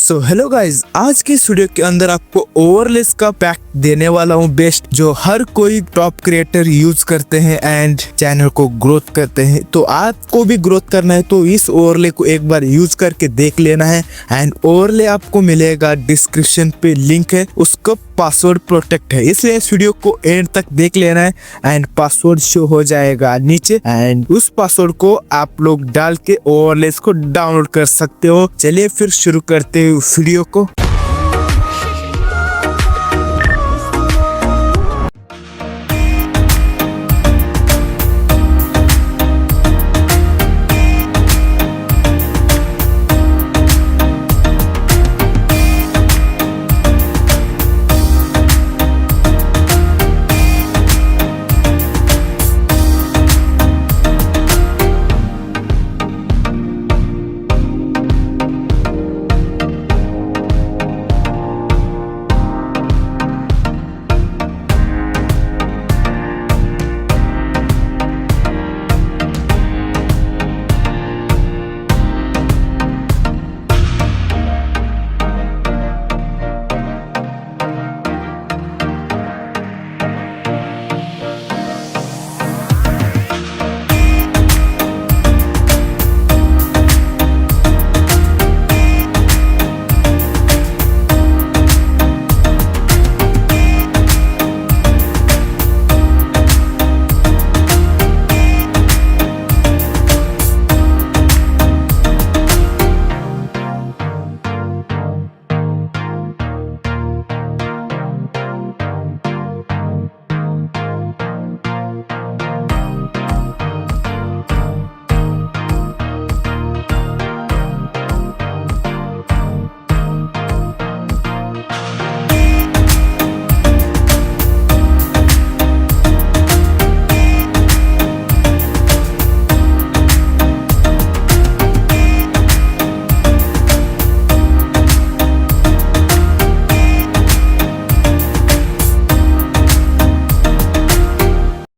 So hello guys, आज के इस video के अंदर आपको ओवरलेस का पैक देने वाला हूँ बेस्ट, जो हर कोई टॉप क्रिएटर यूज करते हैं एंड चैनल को ग्रोथ करते हैं। तो आपको भी ग्रोथ करना है तो इस ओवरले को एक बार यूज करके देख लेना है। एंड ओवरले आपको मिलेगा डिस्क्रिप्शन पे, लिंक है, उसका पासवर्ड प्रोटेक्ट है, इसलिए इस वीडियो को एंड तक देख लेना है। एंड पासवर्ड शो हो जाएगा नीचे एंड उस पासवर्ड को आप लोग डाल के ओवरलेस को डाउनलोड कर सकते हो। चलिए फिर शुरू करते हैं वीडियो को।